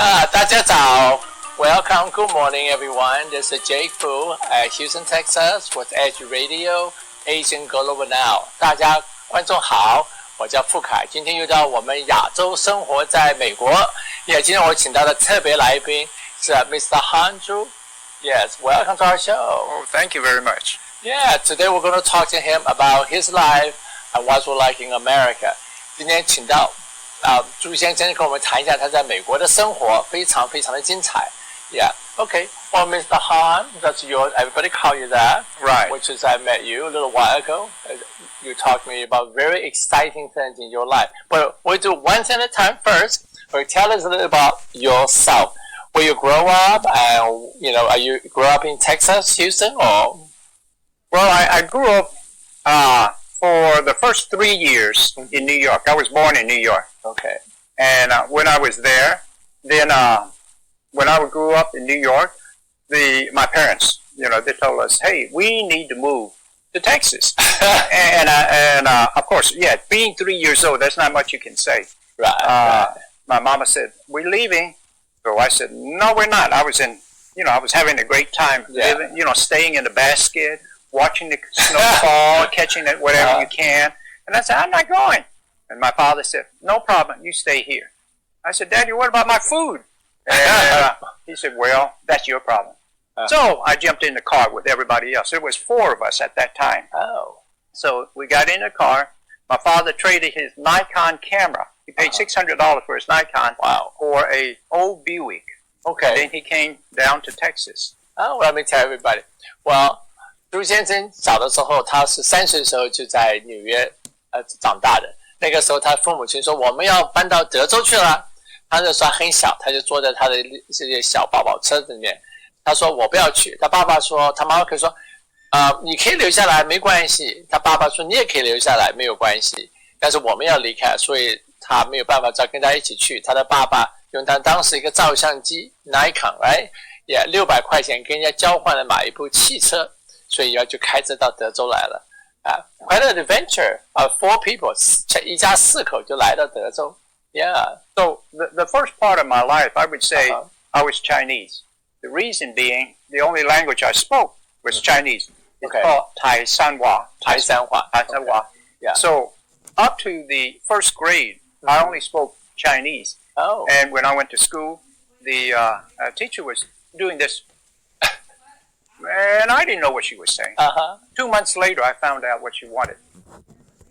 大家早 Welcome, good morning everyone. This is Jake Fu at Houston, Texas with Edge Radio Asian Global Now. 大家观众好，我叫傅凯，今天又到我们亚洲生活在美国。今天我请到的特别来宾是 Mr. Han Zhu. Yes, welcome to our show. Oh, thank you very much. Yeah, today we're going to talk to him about his life and what's like in America. 今天请到朱先生跟我们谈一下他在美国的生活，非常非常的精彩。Yeah, okay. Well, Mr. Han, that's yours. Everybody call you that. Right. Which is I met you a little while ago. You talked to me about very exciting things in your life. But we'll do one thing at a time first. Tell us a little about yourself. Where you grow up, and are you grew up in Texas, Houston, or? Well, I grew up for the first 3 years in New York. I was born in New York. Okay. And when I was there, then when I grew up in New York, my parents, they told us, hey, we need to move to Texas. and of course, yeah, being 3 years old, that's not much you can say. Right. My mama said, we're leaving. So I said, no, we're not. I was having a great time living, staying in the basket, watching the snow fall, catching it whatever you can. And I said, I'm not going. And my father said, no problem, you stay here. I said, Daddy, what about my food? And he said, well, that's your problem. So I jumped in the car with everybody else. There was 4 of us at that time. Oh. So we got in the car. My father traded his Nikon camera. He paid $600 for his Nikon for an old Buick. Okay. And then he came down to Texas. Oh, let me tell everybody. Well, 朱先生小的时候，他是3岁的时候就在纽约长大的。那个时候，他父母亲说我们要搬到德州去了。他那时候很小，他就坐在他的这些小宝宝车子里面。他说我不要去。他爸爸说，他妈妈可以说，你可以留下来没关系。他爸爸说你也可以留下来没有关系，但是我们要离开，所以他没有办法再跟他一起去。他的爸爸用他当时一个照相机 Nikon， right， 也600块钱跟人家交换了买一部汽车，所以就开车到德州来了。Quite an adventure of 4 people， 一家4口就来到德州。Yeah. So the first part of my life, I would say I was Chinese. The reason being, the only language I spoke was Chinese. It's called Tai Sanhua. Tai Sanhua. Okay. Yeah. So up to the first grade, I only spoke Chinese. Oh. And when I went to school, the teacher was doing this, and I didn't know what she was saying. 2 months later, I found out what she wanted.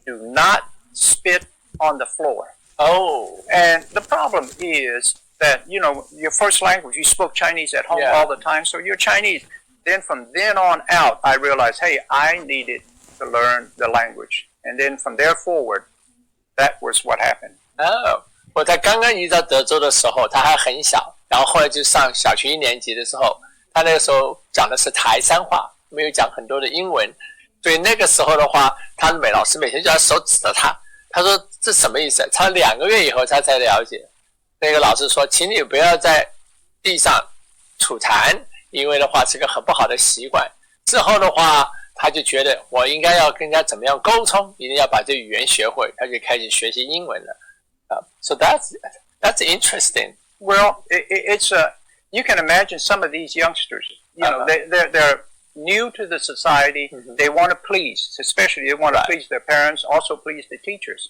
Do not spit on the floor. Oh. And the problem is that, your first language, you spoke Chinese at home all the time, so you're Chinese. Then from then on out, I realized, hey, I needed to learn the language. And then from there forward, that was what happened. Oh. 我在刚刚移到德州的时候，他还很小，然后后来就上小学1年级的时候，他那个时候讲的是台山话，没有讲很多的英文，所以那个时候的话，他老师每天就要手指着他，他说这什么意思？他2个月以后他才了解。那个老师说，请你不要在地上吐痰，因为的话是个很不好的习惯。之后的话，他就觉得我应该要跟人家怎么样沟通，一定要把这语言学会，他就开始学习英文了。So that's interesting. Well, it's you can imagine some of these youngsters. They're new to the society. They want to please, especially they want to please their parents, also please the teachers.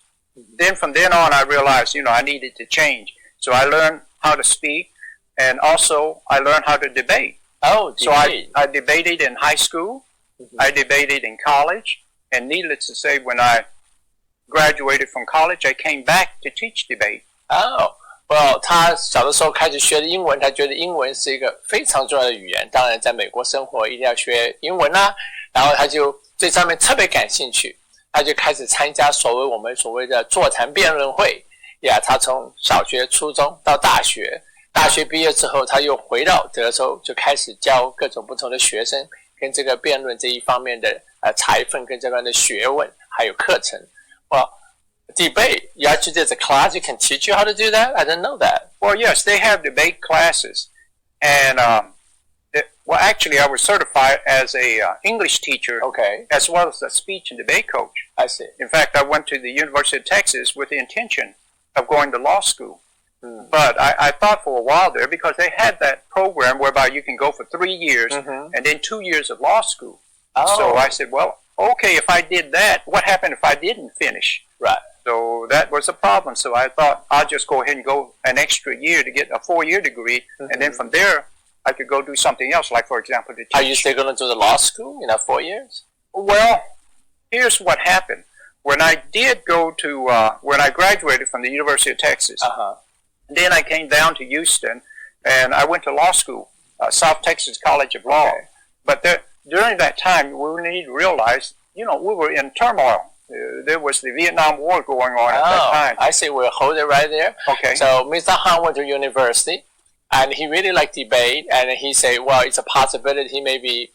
Then from then on, I realized, I needed to change. So I learned how to speak, and also I learned how to debate. Oh, so I debated in high school. I debated in college, and needless to say, when I graduated from college, I came back to teach debate. Oh, well, 他小的时候开始学的英文，他觉得英文是一个非常重要的语言。当然，在美国生活一定要学英文啦。然后他就对上面特别感兴趣，他就开始参加我们所谓的座谈辩论会。他从小学、初中到大学，大学毕业之后，他又回到德州，就开始教各种不同的学生跟这个辩论这一方面的才分跟这边的学问还有课程。Well, debate. You actually there's a class you can teach you how to do that? I didn't know that. Well, yes, they have debate classes. And, actually, I was certified as a English teacher, as well as a speech and debate coach. I see. In fact, I went to the University of Texas with the intention of going to law school. But I thought for a while there, because they had that program whereby you can go for 3 years and then 2 years of law school. So I said, well, okay, if I did that, what happened if I didn't finish? Right. So that was a problem. So I thought I'll just go ahead and go an extra year to get a 4-year degree, and then from there I could go do something else, like, for example, to teach. Are you still going to do the law school in 4 years? Well, here's what happened. When I did go to, when I graduated from the University of Texas, then I came down to Houston, and I went to law school, South Texas College of Law. Okay. But during that time, we need to realize, we were in turmoil. There was the Vietnam War going on at that time. I see. We'll hold it right there. Okay. So Mr. Han went to university, and he really liked debate, and he said, well, it's a possibility he maybe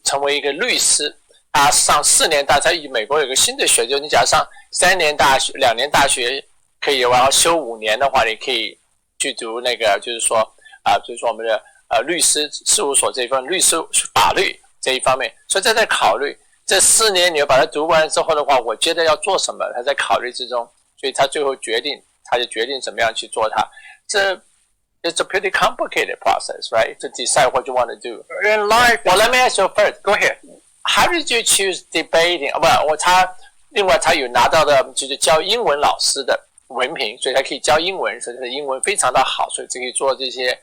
成为一个律师。他上4年大，在美国有个新的学，就是你假如上3年大学、2年大学可以，然后修5年的话，你可以去读那个，就是说我们的律师事务所这一方面，律师法律这一方面，所以在考虑这4年你要把它读完之后的话，我觉得要做什么，他在考虑之中，所以他最后决定怎么样去做它。这 It's a pretty complicated process, right? To decide what you want to do. In life, well, let me ask you first. Go ahead. How did you choose debating? 另外他有拿到的就是教英文老师的文凭，所以他可以教英文，所以他的英文非常的好，所以可以做这些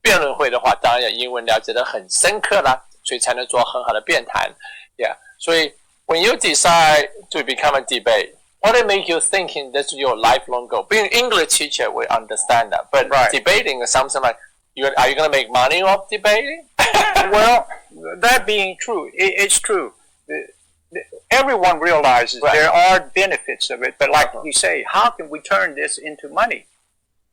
辩论会的话，当然要英文了解得很深刻啦，所以才能做很好的辩谈。Yeah. 所以 when you decide to become a debate, what did make you thinking that's your lifelong goal? Being an English teacher, we understand that, but debating is something like, are you going to make money off debating? Well, that being true, it's true. Everyone realizes there are benefits of it, but like you say, how can we turn this into money?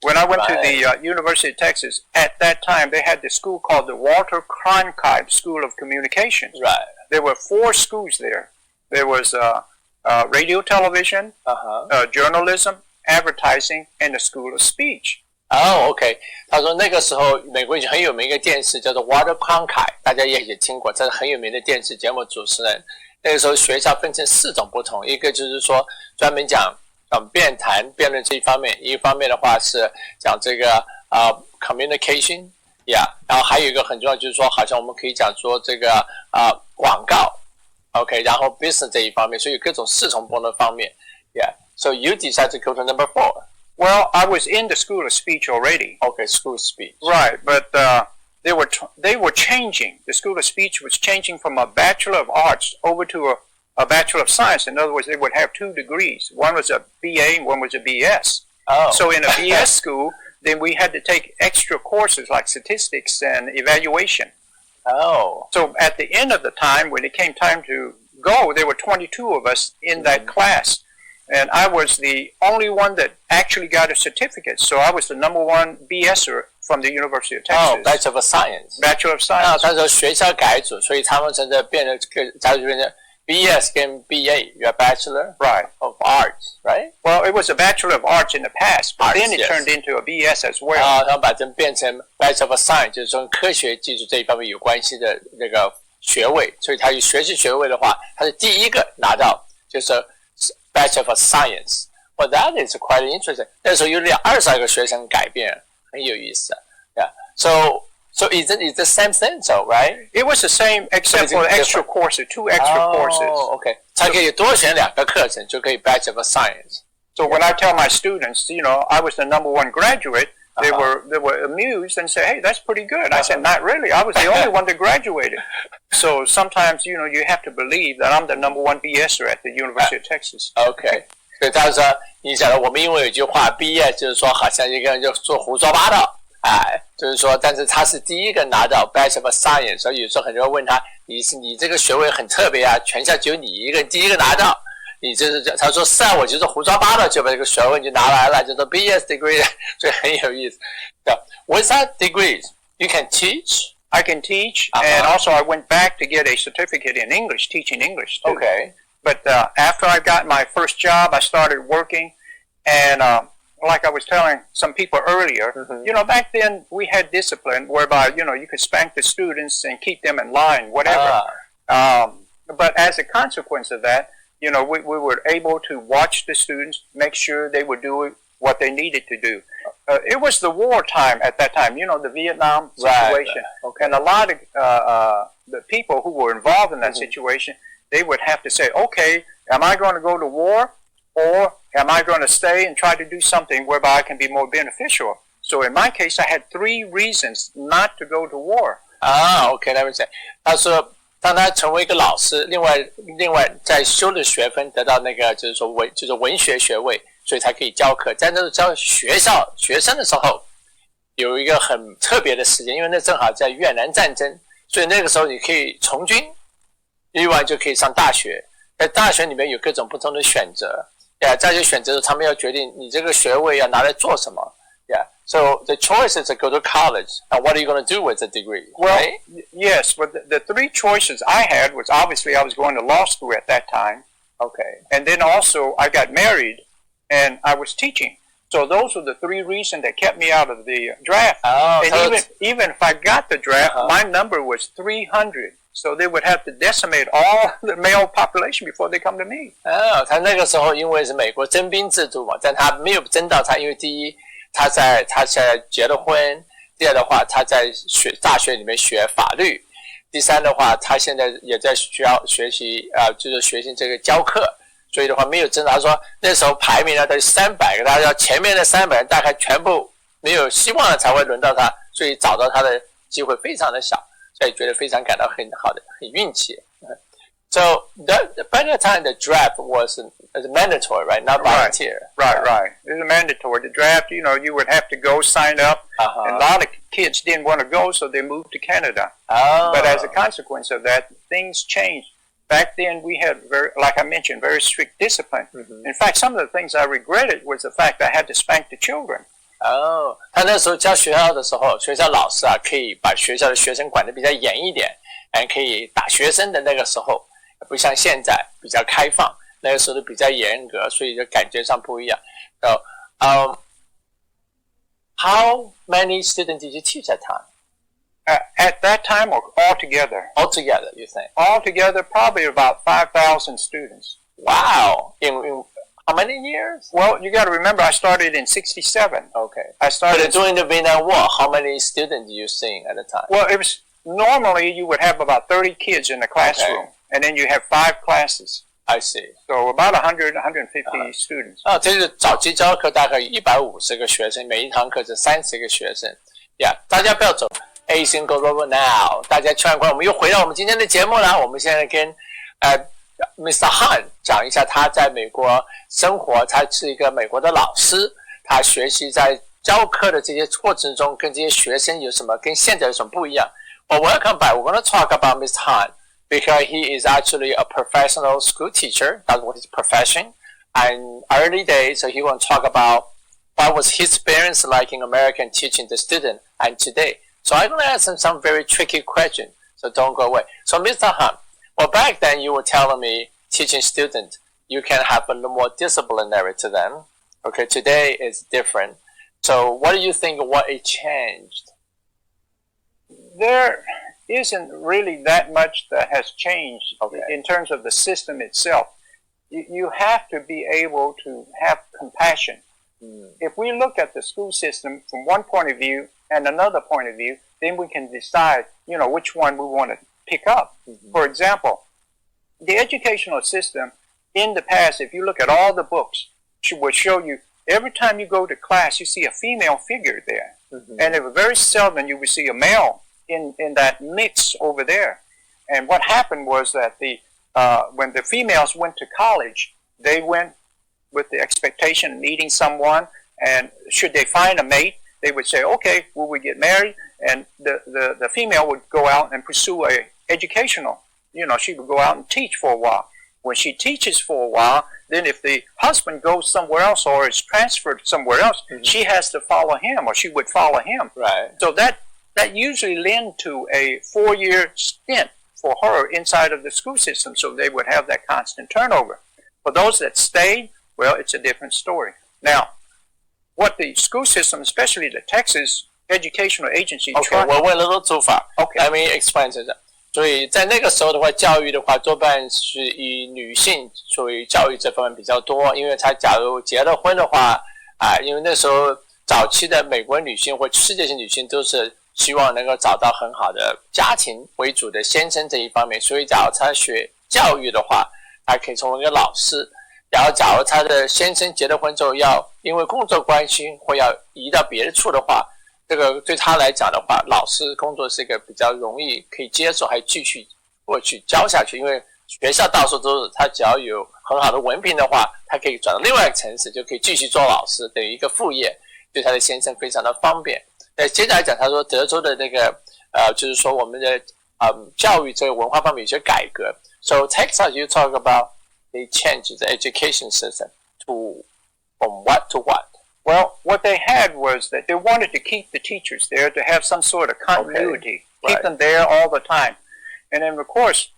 When I went to the University of Texas, at that time they had this school called the Walter Cronkite School of Communications. Right. There were 4 schools there. There was radio, television, journalism, advertising, and the School of Speech. OK. 他说那个时候美国已经很有名一个电视叫做 Walter Cronkite， 大家也听过，这是很有名的电视节目主持人。那个时候学校分成4种不同，一个就是说专门讲辩论这一方面，一方面的话是讲这个communication， 然后还有一个很重要就是说，好像我们可以讲说这个广告 ，OK， 然后 business 这一方面，所以有各种4种不同的方面 ，So you decide to go to number 4. Well, I was in the School of Speech already. Okay, School of Speech. Right, but they were changing. The School of Speech was changing from a Bachelor of Arts over to a Bachelor of Science. In other words, they would have 2 degrees. One was a BA and one was a BS. So in a BS school, then we had to take extra courses like statistics and evaluation. So at the end of the time, when it came time to go, there were 22 of us in that class. And I was the only one that actually got a certificate. So I was the #1 BSer from the University of Texas. Bachelor of Science. Bachelor of Science. 他说学校改组，所以他们现在变成假如变成 BS 跟 BA, you're a Bachelor of Arts, right? Well, it was a Bachelor of Arts in the past, but then it turned into a BS as well. 他们把这变成 Bachelor of Science， 就是说科学技术这一方面有关系的那个学位，所以他有学士学位的话，他是第一个拿到，就是 Bachelor of Science. Well, that is quite interesting. 那时候有22个学生改变，很有意思。Yeah. So it's the same thing, so right? It was the same except for extra courses, 2 extra courses. Okay. 才可以多选2个课程，就可以 Bachelor of Science. So when I tell my students, I was the #1 graduate, they were amused and say, "Hey, that's pretty good." I said, "Not really. I was the only one that graduated." So sometimes, you have to believe that I'm the #1 BSer at the University of Texas. Okay. 所以他说，你讲的我们英文有句话，毕业就是说好像一个人就做胡说八道，就是说，但是他是第一个拿到 Bachelor of Science， 所以有时候很多人问他，你这个学位很特别啊，全校只有你一个人第一个拿到。你就是他说是啊，我就是胡说八道就把这个学位就拿来了，就说 BS degree， 所以很有意思。With that degrees, you can teach. I can teach, and also I went back to get a certificate in English, teaching English too. Okay. But after I got my first job, I started working, and like I was telling some people earlier, back then we had discipline whereby you could spank the students and keep them in line, whatever. But as a consequence of that, we were able to watch the students, make sure they were doing what they needed to do. it was the war time at that time. You know, the Vietnam situation, Okay. and a lot of the people who were involved in that situation, they would have to say, okay, am I going to go to war, or am I going to stay and try to do something whereby I can be more beneficial? So in my case, I had 3 reasons not to go to war. OK， 那么讲，他说，当他成为一个老师，另外在修的学分得到那个就是说文学学位，所以才可以教课。在那教学生的时候，有一个很特别的时间，因为那正好在越南战争，所以那个时候你可以从军，另外就可以上大学。在大学里面有各种不同的选择，在这选择他们要决定你这个学位要拿来做什么。Yeah. So the choice is to go to college. And what are you going to do with the degree? Well, right? Yes, but the 3 choices I had was obviously I was going to law school at that time. Okay. And then also I got married and I was teaching. So those were the 3 reasons that kept me out of the draft. Oh, and even if I got the draft, my number was 300. So they would have to decimate all the male population before they come to me. 他那个时候因为是美国征兵制度嘛，但他没有征到他，因为第一他现在结了婚，第二的话他在大学里面学法律，第三的话他现在也在学校学习就是学习这个教课，所以的话没有征到。他说那时候排名呢都是300个，他说前面的300人大概全部没有希望了才会轮到他，所以找到他的机会非常的小，所以觉得非常感到很好的很运气。So by the time the draft was mandatory, right? Not volunteer. Right. It was mandatory. The draft, you know, you would have to go sign up. And a lot of kids didn't want to go, so they moved to Canada. But as a consequence of that, things changed. Back then, we had like I mentioned, very strict discipline. In fact, some of the things I regretted was the fact I had to spank the children. 他那时候教学校的时候，学校老师可以把学校的学生管得比较严一点，可以打学生的那个时候。不像现在比较开放，那个时候比较严格，所以就感觉上不一样。So, how many students did you teach at time? At that time or altogether? Altogether, you think? Altogether, probably about 5,000 students. Wow! In how many years? Well, you got to remember, I started in '67. Okay. I started But during the Vietnam War, how many students did you see at the time? Well, it was normally you would have about 30 kids in the classroom. Okay. And then you have 5 classes. I see. So about 100, 150 students. 这是早期教课大概150个学生，每一堂课是30个学生。大家不要走 A single over now， 大家千万我们又回到我们今天的节目了。我们现在跟Mr. Han 讲一下他在美国生活，他是一个美国的老师，他学习在教课的这些过程中，跟这些学生有什么跟现在有什么不一样。Well, welcome back. We're going to talk about Mr. Han.Because he is actually a professional school teacher, that's what his profession. And early days, so he will talk about what was his experience like in America teaching the student and today. So I'm going to ask him some very tricky questions, so don't go away. So Mr. Han, well back then you were telling me teaching students, you can have a little more disciplinary to them. Okay, today is different. So what do you think what it changed? There isn't really that much that has changed in terms of the system itself. You have to be able to have compassion. If we look at the school system from one point of view and another point of view, then we can decide, you know, which one we want to pick up. For example, the educational system in the past, if you look at all the books, will show you every time you go to class, you see a female figure there. And it was very seldom you would see a male in that mix over there. And what happened was that when the females went to college, they went with the expectation of meeting someone, and should they find a mate, they would say, okay, will we get married? And the female would go out and pursue a educational, you know, she would go out and teach for a while. When she teaches for a while, then if the husband goes somewhere else or is transferred somewhere else, she has to follow him, or she would follow him. Right. So that usually led to a 4-year stint for her inside of the school system, so they would have that constant turnover. For those that stayed, well, it's a different story. Now, what the school system, especially the Texas Educational Agency,我问了个做法 Okay. Let me explain 这个。所以在那个时候的话，教育的话多半是以女性作为教育这方面比较多，因为她假如结了婚的话，因为那时候早期的美国女性或世界性女性都是希望能够找到很好的家庭为主的先生这一方面，所以假如她学教育的话，她可以成为一个老师。然后假如她的先生结了婚之后要因为工作关系或要移到别的处的话，这个对她来讲的话，老师工作是一个比较容易可以接受还继续过去教下去，因为学校到处都是，她只要有很好的文凭的话，她可以转到另外一个城市就可以继续做老师，等于一个副业，对她的先生非常的方便。接着来讲，他说德州的那个就是说我们的教育这个文化方面有些改革。So Texas, you talk about they changed the education system to from what to what? Well, what they had was that they wanted to keep the teachers there to have some sort of continuity, keep them there all the time. And then, of course,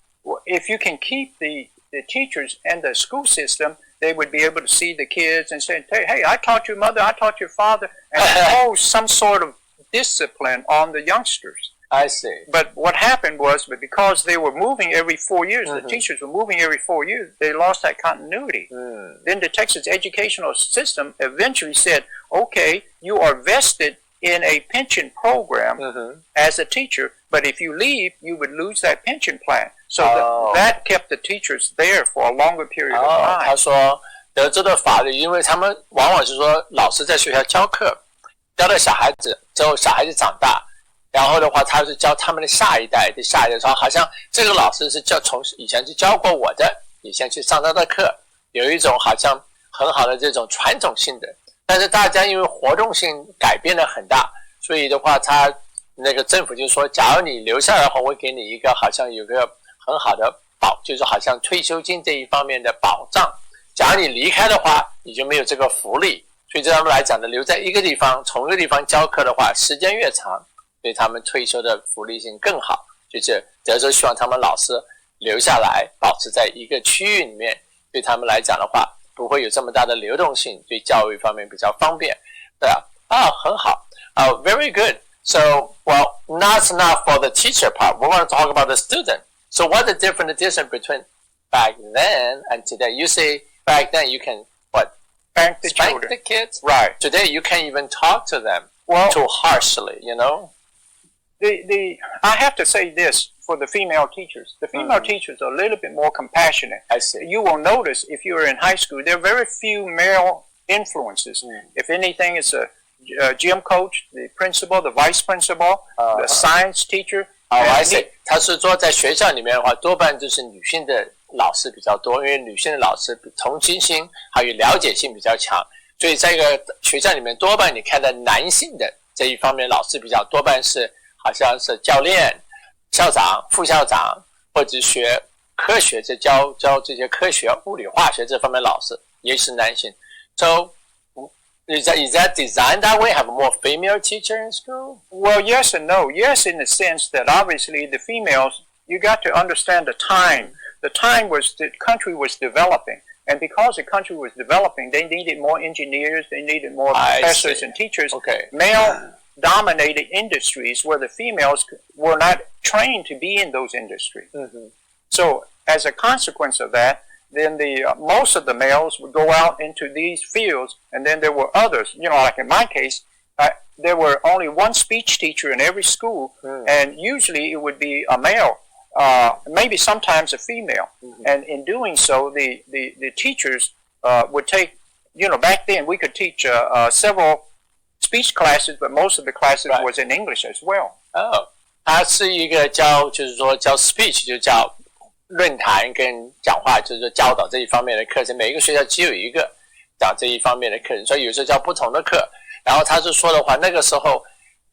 if you can keep the teachers and the school system, they would be able to see the kids and say, hey, I taught your mother, I taught your father, and impose some sort of discipline on the youngsters. I see. But what happened was, because they were moving every 4 years, the teachers were moving every 4 years, they lost that continuity. Then the Texas educational system eventually said, okay, you are vested in a pension program as a teacher, but if you leave, you would lose that pension plan. So that kept the teachers there for a longer period of time. 他说德州的法律，因为他们往往是说老师在学校教课，教到小孩子之后，小孩子长大，然后的话，他是教他们的下一代，说好像这个老师是从以前是教过我的，以前去上他的课，有一种好像很好的这种传统性的。但是大家因为活动性改变得很大，所以的话，他那个政府就说，假如你留下来的话，我会给你一个好像有个很好的就是好像退休金这一方面的保障。假如你离开的话，你就没有这个福利。所以对他们来讲呢，留在一个地方，从一个地方教课的话，时间越长，对他们退休的福利性更好。就是德州希望他们老师留下来，保持在一个区域里面，对他们来讲的话，不会有这么大的流动性，对教育方面比较方便。对啊，很好。Very good. So, well, that's not for the teacher part. We want to talk about the student. So, what's the difference between back then and today? You say back then you can Spank the kids. Right. Today you can't even talk to them too harshly, you know? I have to say this for the female teachers. The female teachers are a little bit more compassionate. I see. You will notice if you're in high school, there are very few male influences. If anything, it's a gym coach, the principal, the vice principal, the science teacher. I see. 他是说在学校里面的话，多半就是女性的老师比较多，因为女性的老师同情心还有了解性比较强，所以在一个学校里面，多半你看到男性的这一方面老师比较多半是好像是教练、校长、副校长，或者学科学，教这些科学、物理、化学这方面老师也是男性。So is that designed that way? Have more female teacher in school? Well, yes and no. Yes, in the sense that obviously the females, you got to understand the time. The time was the country was developing. And because the country was developing, they needed more engineers, they needed more professors and teachers. Okay. Male-dominated industries where the females were not trained to be in those industries. So as a consequence of that, then most of the males would go out into these fields, and then there were others. You know, like in my case, there were only one speech teacher in every school, and usually it would be a male. Maybe sometimes a female. And in doing so, the teachers would take, you know, back then we could teach several speech classes, but most of the classes was in English as well. 它是一个就是说教 speech 就叫论坛跟讲话，就是说教导这一方面的课程，每一个学校只有一个讲这一方面的课程，所以有时候教不同的课。然后他是说的话，那个时候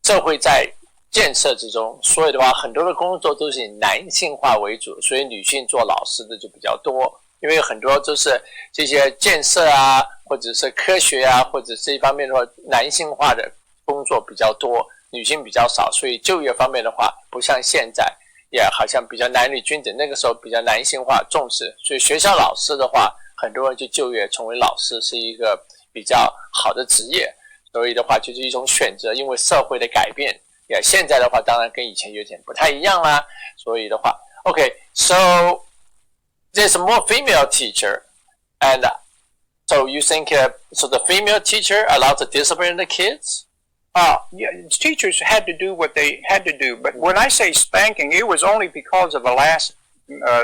社会在建设之中，所以的话很多的工作都是以男性化为主，所以女性做老师的就比较多，因为很多都是这些建设啊，或者是科学啊，或者这一方面的话，男性化的工作比较多，女性比较少，所以就业方面的话，不像现在也好像比较男女均等，那个时候比较男性化重视，所以学校老师的话，很多人就就业成为老师是一个比较好的职业，所以的话就是一种选择，因为社会的改变。现在的话当然跟以前有点不太一样啦，所以的话 so there's more female teacher and so you think so the female teacher allowed to discipline the kids? Yeah, teachers had to do what they had to do, but when I say spanking, it was only because of the last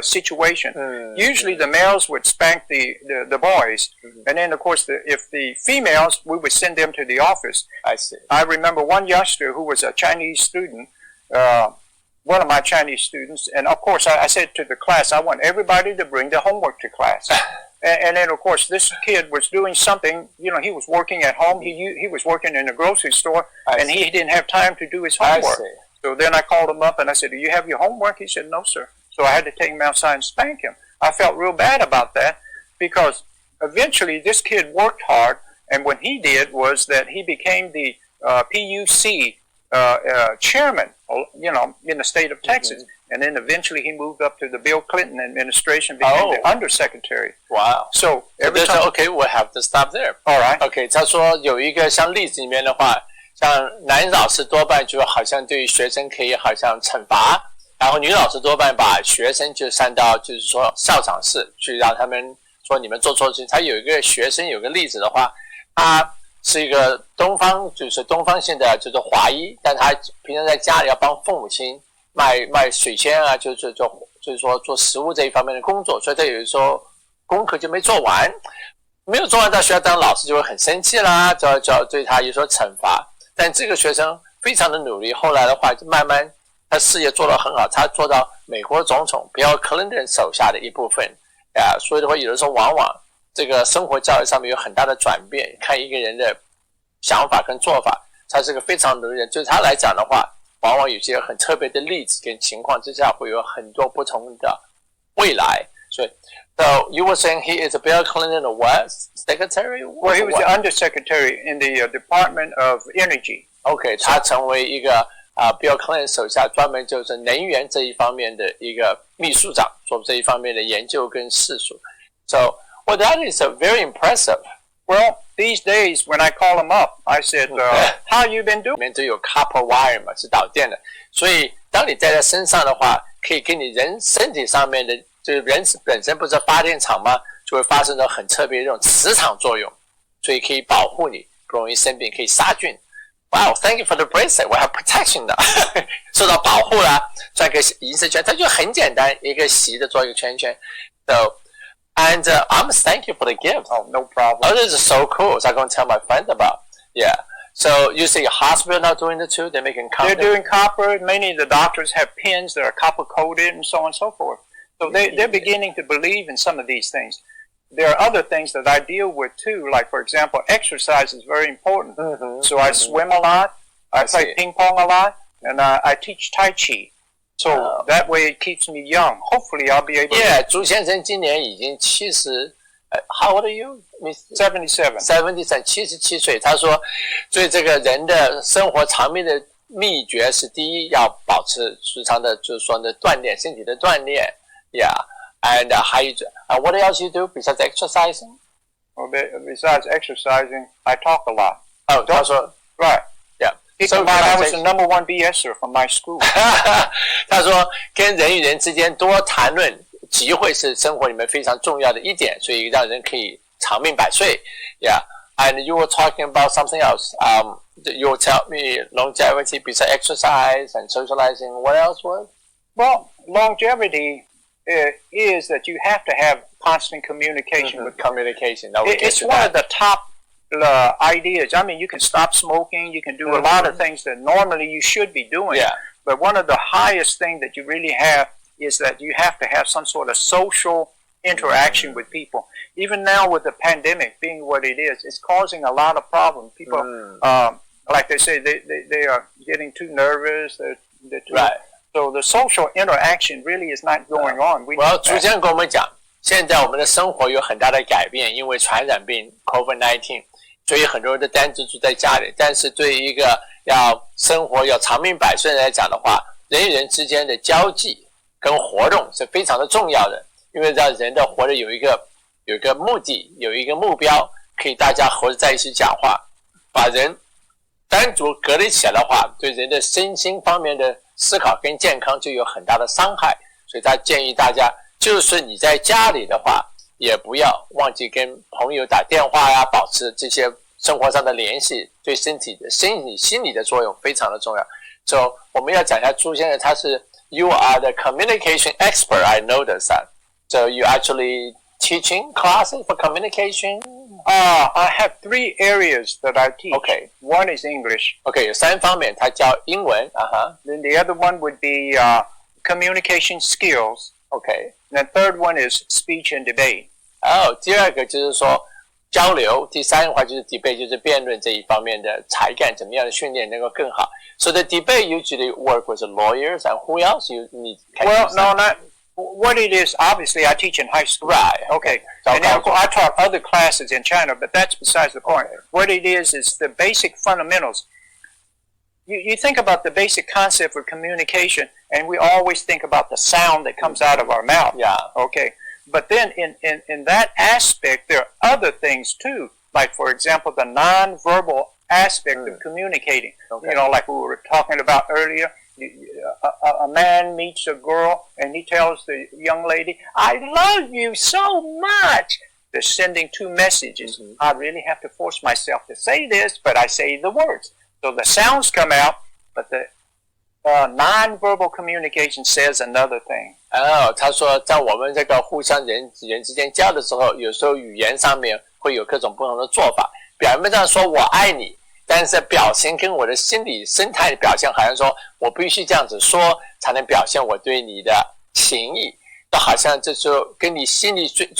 situation. Usually the males would spank the boys, and then of course if the females, we would send them to the office. I see. I remember one youngster who was a Chinese student, one of my Chinese students, and of course I said to the class, I want everybody to bring their homework to class. And then, of course, this kid was doing something, he was working at home. He was working in a grocery store, and he didn't have time to do his homework. So then I called him up, and I said, do you have your homework? He said, no, sir. So I had to take him outside and spank him. I felt real bad about that because eventually this kid worked hard, and what he did was that he became the PUC chairman, in the state of Texas. And then eventually he moved up to the Bill Clinton administration, became the undersecretary. Wow. So every time, okay, we'll have to stop there. All right. Okay, 他说有一个像例子里面的话，像男老师多半就好像对于学生可以好像惩罚，然后女老师多半把学生就上到就是说校长室去让他们说你们做错事情。他有一个学生有个例子的话，他是一个东方性的就是华裔，但他平常在家里要帮父母亲卖水仙啊，就是说做食物这一方面的工作，所以他有时候功课就没做完，到学校当老师就会很生气啦，就要对他有所惩罚。但这个学生非常的努力，后来的话就慢慢他事业做得很好，他做到美国总统 Bill Clinton 手下的一部分所以的话有的时候往往这个生活教育上面有很大的转变，看一个人的想法跟做法，他是个非常努力的人，对他来讲的话往往有些很特别的例子跟情况之下会有很多不同的未来。所以 So you were saying he is a Bill Clinton what? Secretary? Well, he was the undersecretary in the Department of Energy. Okay, 他成为一个Bill Clinton 手下专门就是能源这一方面的一个秘书长，做这一方面的研究跟试数。So, well, that is very impressive. Well, these days when I call him up, I said, how you been doing? 里面都有 copper wire 嘛，是导电的，所以当你戴在身上的话，可以跟你人身体上面的，就是人本身不是发电厂吗？就会发生了很特别的这种磁场作用，所以可以保护你，不容易生病，可以杀菌。Wow, thank you for the bracelet. 我还 protection 的，受到保护啦，转个银色圈，它就很简单，一个细的做一个圈圈。So, and I'm thank you for the gift. Oh, no problem. Oh, this is so cool. So I'm going to tell my friends about. Yeah. So you say your hospital now doing it too? They're making copper? They're doing copper. Many of the doctors have pins that are copper coated and so on and so forth. So they're beginning to believe in some of these things. There are other things that I deal with too, like for example, exercise is very important. So I swim a lot, I play ping pong a lot, and I teach Tai Chi. So that way it keeps me young. Hopefully I'll be able to... Yeah, 朱先生今年已经70 How old are you? 77. 77岁。他说，所以这个人的生活长命的秘诀是第一，要保持时常的，就是说呢，锻炼身体的锻炼。Yeah, and how you what else you do besides exercising? Well, besides exercising, I talk a lot. Oh, 他说 right. Yeah. So I was the #1 BSer from my school. 他说，跟人与人之间多谈论。机会是生活里面非常重要的一点，所以让人可以长命百岁。Yeah, and you were talking about something else. You will tell me longevity besides exercise and socializing. What else was? Well, longevity is that you have to have constant communication with communication. It's one of the top ideas. I mean, you can stop smoking. You can do a lot of things that normally you should be doing. Yeah. But one of the highest things that you really have is that you have to have some sort of social interaction with people. Even now with the pandemic being what it is, it's causing a lot of problems. People, like they say, they are getting too nervous. They're too, right. So the social interaction really is not going on. 我要逐渐跟我们讲，现在我们的生活有很大的改变，因为传染病 COVID-19， 所以很多人都单独住在家里。但是对于一个要生活要长命百岁来讲的话，人与人之间的交际跟活动是非常的重要的，因为让人的活着有一个目的，有一个目标，可以大家合着在一起讲话。把人单独隔离起来的话，对人的身心方面的思考跟健康就有很大的伤害。所以他建议大家，就是你在家里的话，也不要忘记跟朋友打电话呀，保持这些生活上的联系，对身体的心理的作用非常的重要。So 我们要讲一下朱先生，他是 You are the communication expert. I noticed that. So you actually teaching classes for communication? I have 3 areas that I teach. Okay. One is English. Okay, 有3方面，他教英文Then the other one would be communication skills. Okay. And the third one is speech and debate. 第二个就是说交流，第三个话就是 debate， 就是辩论这一方面的才干，怎么样的训练能够更好。So the debate usually work with lawyers and who else you need? Well, no, not what it is. Obviously, I teach in high school. Right. Okay. And now, I taught other classes in China, but that's besides the point. What it is the basic fundamentals. You think about the basic concept of communication, and we always think about the sound that comes out of our mouth. Yeah. Okay. But then in that aspect, there are other things too. Like, for example, the nonverbal aspect of communicating. Okay. Like we were talking about earlier. A man meets a girl and he tells the young lady, I love you so much. They're sending 2 messages. I really have to force myself to say this, but I say the words. So the sounds come out, but the nonverbal communication says another thing. 他说在我们这个互相人之间交的时候，有时候语言上面会有各种不同的做法。表面上说我爱你，但是表情跟我的心理生态的表现，好像说我必须这样子说才能表现我对你的情谊。那好像这就跟你心里最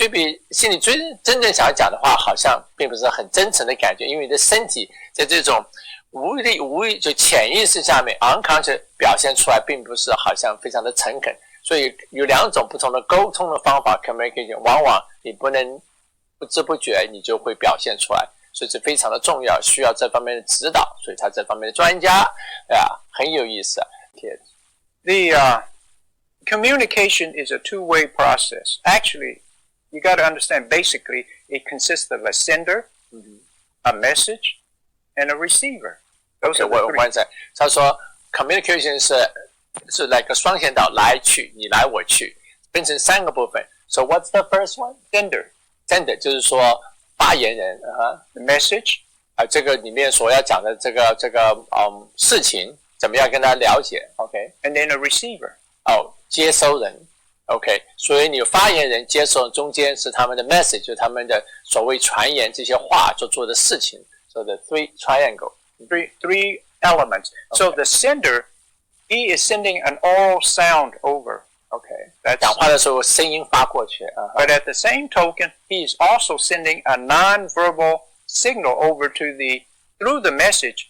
真正想要讲的话，好像并不是很真诚的感觉，因为你的身体在这种无意就潜意识下面 unconscious 表现出来，并不是好像非常的诚恳。所以有2种不同的沟通的方法 communication， 往往你不能不知不觉你就会表现出来，所以这非常的重要，需要这方面的指导，所以他这方面的专家很有意思。The communication is a two-way process. Actually, you got to understand, basically, it consists of a sender, a message, and a receiver. Those are the 3. 他说 communication 是 like 双线道，来去，你来我去，分成3个部分。So what's the first one? Sender 就是说发言人the message 这个里面所要讲的这个事情怎么样跟他了解 ，OK？ And then a receiver. 接收人 ，OK？ 所以你发言人、接收人中间是他们的 message， 就是他们的所谓传言这些话所做的事情。So the 3 triangle, 3 elements. Okay. So the sender, he is sending an oral sound over. Okay. 讲话的时候声音发过去。But at the same token, he is also sending a non-verbal signal over through the message.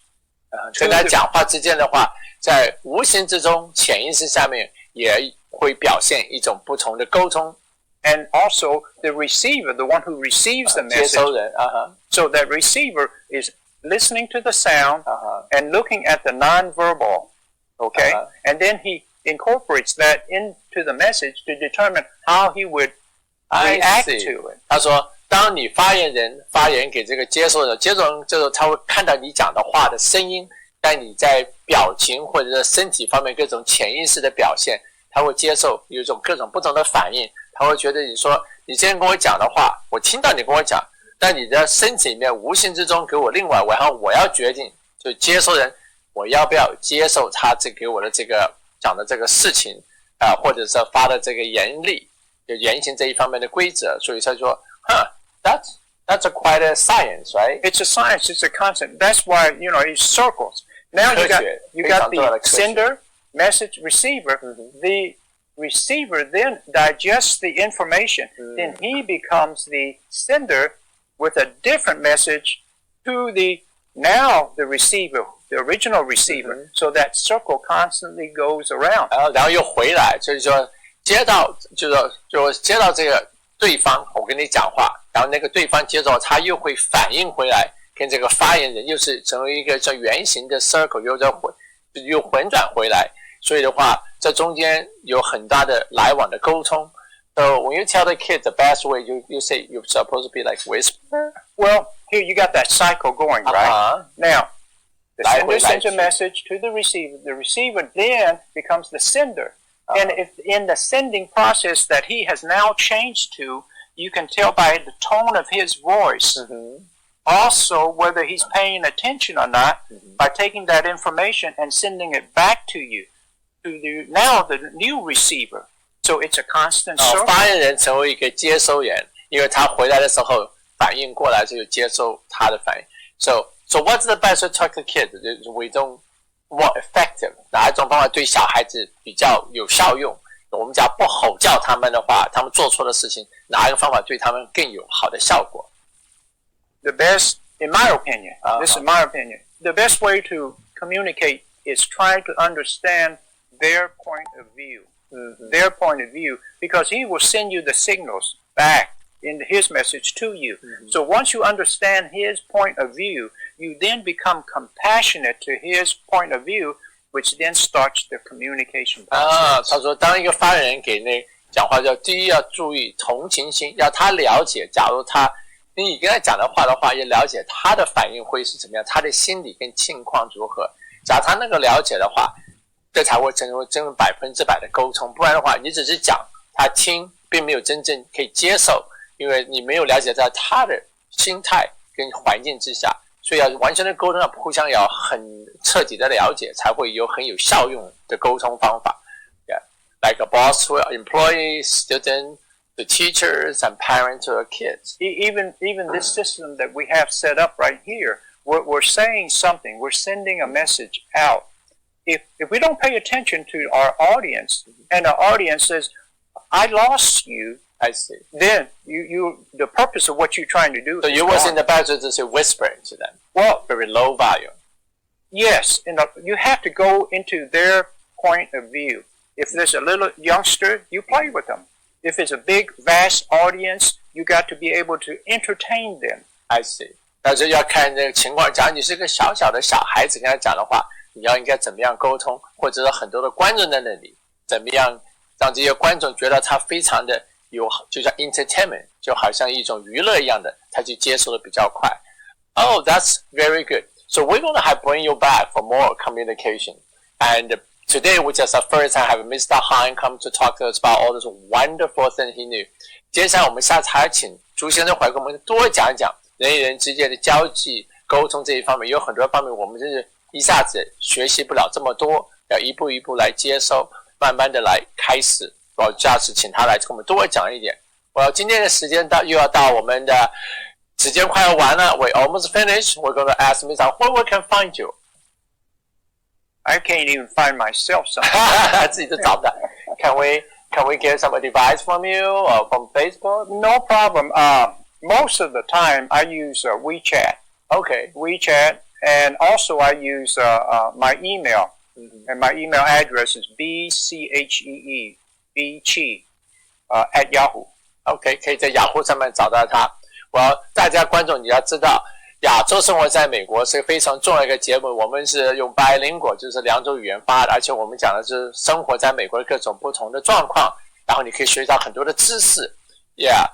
跟他讲话之间的话，在无形之中、潜意识下面也会表现一种不同的沟通。And also the receiver, the one who receives the message. 接收人So that receiver is listening to the sound and looking at the non-verbal. Okay? And then he incorporates that into the message to determine how he would react to it. 他说，当你发言人发言给这个接收人，接收人这时候他会看到你讲的话的声音，但你在表情或者是身体方面各种潜意识的表现，他会接受有一种各种不同的反应，他会觉得你说你今天跟我讲的话，我听到你跟我讲，但你的身体里面无形之中给我另外，然后我要决定，就接收人我要不要接受他给我的这个讲的这个事情或者是发的这个言行这一方面的规则，所以他说that's a quite a science, right? It's a science. It's a concept. That's why it's circles. Now you got the sender, message, receiver. The receiver then digests the information. Then he becomes the sender with a different message to the receiver, the original receiver. So that circle constantly goes around. 然后又回来，所以说接到就接到这个对方，我跟你讲话，然后那个对方接着他又会反应回来，跟这个发言人又是成为一个叫圆形的 circle， 又混转回来，所以的话，这中间有很大的来往的沟通。So when you tell the kids the best way, you say you're supposed to be like whisper. Well, here you got that cycle going, right? Now, the sender sends a message to the receiver. The receiver then becomes the sender. And if in the sending process that he has now changed to, you can tell by the tone of his voice. Also, whether he's paying attention or not, by taking that information and sending it back to you, to the new receiver. So it's a constant circle. 发言人成为一个接收员，因为他回来的时候反应过来就接收他的反应。So what's the best way to talk to kids? We don't more effective. 哪一种方法对小孩子比较有效用？我们讲不吼叫他们的话，他们做错的事情，哪一个方法对他们更有好的效果？ The best, in my opinion, this is my opinion, the best way to communicate is try to understand their point of view. Their point of view, because he will send you the signals back in his message to you. So once you understand his point of view, you then become compassionate to his point of view, which then starts the communication process. 他说，当一个发言人给那讲话，第一要注意同情心，要他了解，假如你跟他讲的话，也了解他的反应会是怎么样，他的心理跟情况如何。假如他那个了解的话，这才会成为100%的沟通。不然的话，你只是讲，他听，并没有真正可以接受，因为你没有了解在他的心态跟环境之下。所以要完全的沟通，要互相要很彻底的了解，才会有很有效用的沟通方法。Yeah, like a boss to employees, students, the teachers, and parents to the kids. Even this system that we have set up right here, we're saying something, we're sending a message out. If we don't pay attention to our audience, and our audience says, "I lost you." I see. Then the purpose of what you're trying to do. So you was in the battle to say whispering to them. Well, very low volume. Yes, you have to go into their point of view. If there's a little youngster, you play with them. If it's a big, vast audience, you got to be able to entertain them. I see. 但是要看那个情况。假如你是个小小的小孩子跟他讲的话，你应该怎么样沟通？或者是很多的观众在那里，怎么样让这些观众觉得他非常的就像 entertainment， 就好像一种娱乐一样的，他去接受的比较快。Oh, that's very good. So we're going to bring you back for more communication. And today we just first time have Mr. Han come to talk to us about all those wonderful things he knew. 接下来我们下次还请朱先生回来跟我们多讲一讲人与人之间的交际沟通这一方面，有很多方面我们真是一下子学习不了这么多，要一步一步来接收，慢慢的来开始。我下次请他来跟我们多讲一点。今天的时间又要到我们的时间快要完了 ，We almost finished. We're going to ask Mr. where we can find you. I can't even find myself sometimes. 他自己都找不到。Can we get some advice from you or from Facebook? No problem. Most of the time I use WeChat. Okay. WeChat, and also I use my email. And my email address is bchee. Chee at Yahoo. OK， 可以在雅虎上面找到他。大家观众你要知道，亚洲生活在美国是非常重要的一个节目。我们是用 bilingual， 就是2种语言发的，而且我们讲的是生活在美国的各种不同的状况，然后你可以学到很多的知识。Yeah,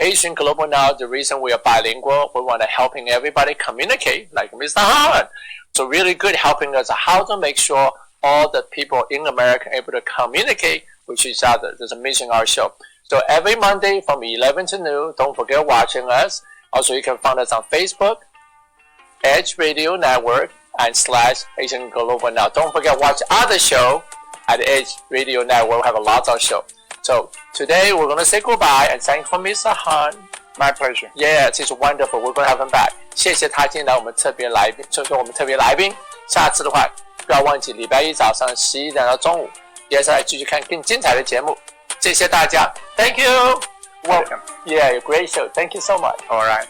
Asian Global Now, the reason we are bilingual, we want to helping everybody communicate, like Mr. Han. So really good helping us how to make sure all the people in America are able to communicate with each other. There's a mission our show. So every Monday from 11 to noon, don't forget watching us. Also, you can find us on Facebook, Edge Radio Network, and /Asian Global Now. Don't forget watch other show at Edge Radio Network. We have a lot of show. So today we're going to say goodbye and thank for Mr. Han. My pleasure. Yes, it's wonderful. We're going to have him back. 谢谢他今天来我们特别来宾，就是我们特别来宾。下次的话，不要忘记礼拜一早上11点到中午。接下来继续看更精彩的节目，谢谢大家 ，Thank you. Welcome. Yeah, great show. Thank you so much. All right.